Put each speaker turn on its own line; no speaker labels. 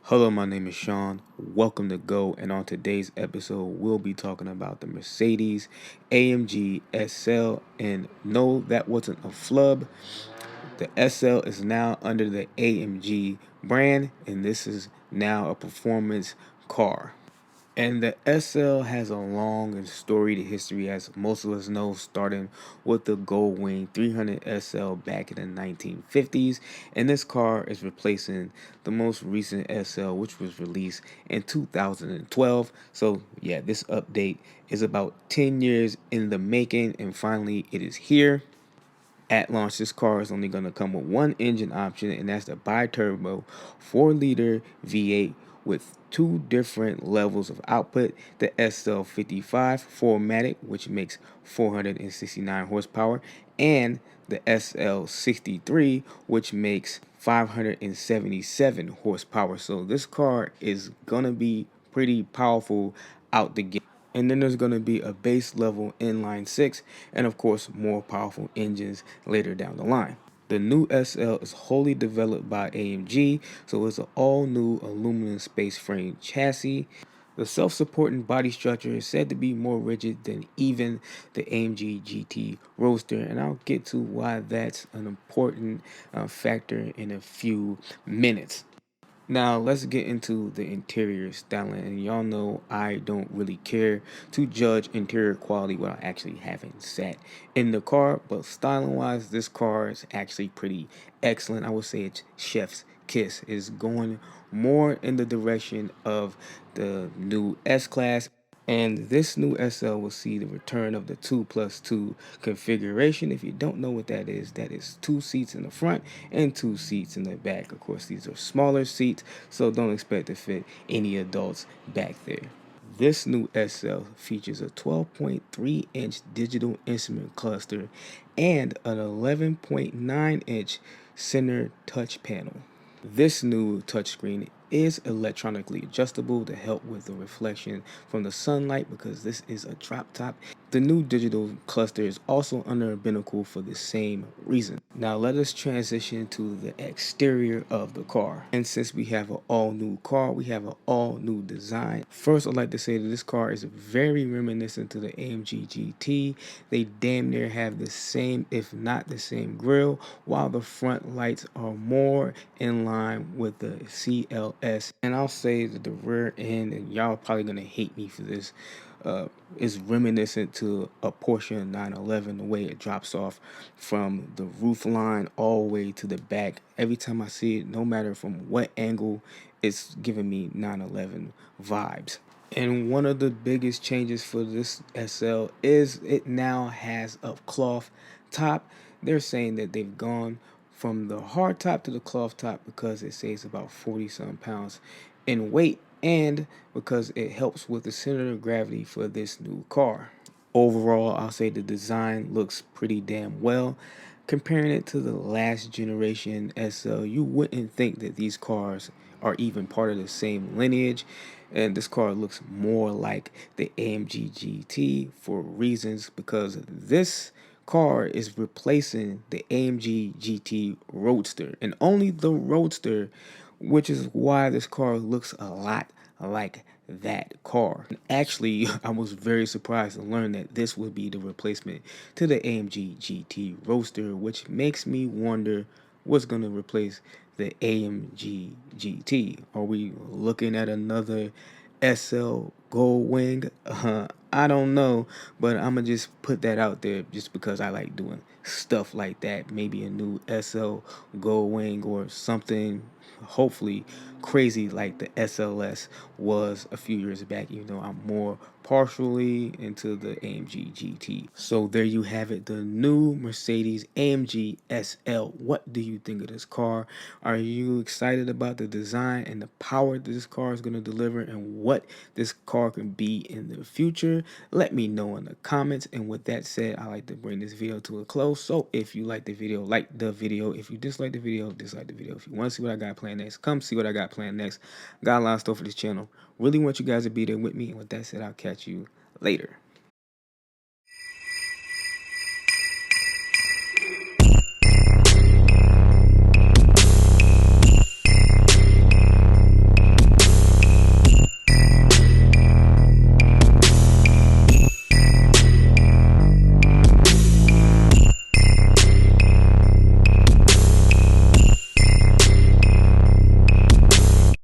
Hello, my name is Shaun. Welcome to Go, and on today's episode, we'll be talking about the Mercedes AMG SL. And no, that wasn't a flub. The SL is now under the AMG brand, and this is now a performance car. And the SL has a long and storied history, as most of us know, starting with the Gold Wing 300 SL back in the 1950s. And this car is replacing the most recent SL, which was released in 2012. So, yeah, this update is about 10 years in the making, and finally, it is here. At launch, this car is only going to come with one engine option, and that's the bi-turbo 4-liter V8 with two different levels of output. The SL55 4MATIC, which makes 469 horsepower, and the SL63, which makes 577 horsepower. So this car is going to be pretty powerful out the gate. And then there's going to be a base level inline 6 and of course more powerful engines later down the line. The new SL is wholly developed by AMG, so it's an all new aluminum space frame chassis. The self-supporting body structure is said to be more rigid than even the AMG GT Roadster, and I'll get to why that's an important factor in a few minutes. Now let's get into the interior styling, and y'all know I don't really care to judge interior quality without actually having sat in the car, but styling wise this car is actually pretty excellent. I would say it's chef's kiss. Is going more in the direction of the new S-Class. And this new SL will see the return of the 2+2 configuration. If you don't know what that is 2 seats in the front and 2 seats in the back. Of course, these are smaller seats, so don't expect to fit any adults back there. This new SL features a 12.3-inch digital instrument cluster and an 11.9-inch center touch panel. This new touchscreen is electronically adjustable to help with the reflection from the sunlight because this is a drop top. The new digital cluster is also under a binnacle for the same reason. Now let us transition to the exterior of the car. And since we have an all new car, we have an all new design. First, I'd like to say that this car is very reminiscent to the AMG GT. They damn near have the same, if not the same grille, while the front lights are more in line with the CLS. And I'll say that the rear end, and y'all probably gonna hate me for this, is reminiscent to a Porsche 911, the way it drops off from the roof line all the way to the back. Every time I see it, no matter from what angle, it's giving me 911 vibes. And one of the biggest changes for this SL is it now has a cloth top. They're saying that they've gone from the hard top to the cloth top because it saves about 40-some pounds in weight, and because it helps with the center of gravity for this new car. Overall, I'll say the design looks pretty damn well. Comparing it to the last generation SL, you wouldn't think that these cars are even part of the same lineage. And this car looks more like the AMG GT for reasons because this car is replacing the AMG GT Roadster, and only the Roadster, which is why this car looks a lot like that car. Actually, I was very surprised to learn that this would be the replacement to the AMG GT Roadster, which makes me wonder what's going to replace the AMG GT. Are we looking at another SL Gold Wing? I don't know, but I'm gonna just put that out there just because I like doing stuff like that. Maybe a new SL Gold Wing or something, hopefully crazy like the SLS was a few years back, even though I'm more partially into the AMG GT. So there you have it, the new Mercedes AMG SL. What do you think of this car? Are you excited about the design and the power that this car is going to deliver and what this car can be in the future? Let me know in the comments. And with that said, I like to bring this video to a close. So if you like the video, like the video. If you dislike the video, dislike the video. If you want to see what I got planned next, come see what I got planned next. Got a lot of stuff for this channel. Really want you guys to be there with me. And with that said, I'll catch you later.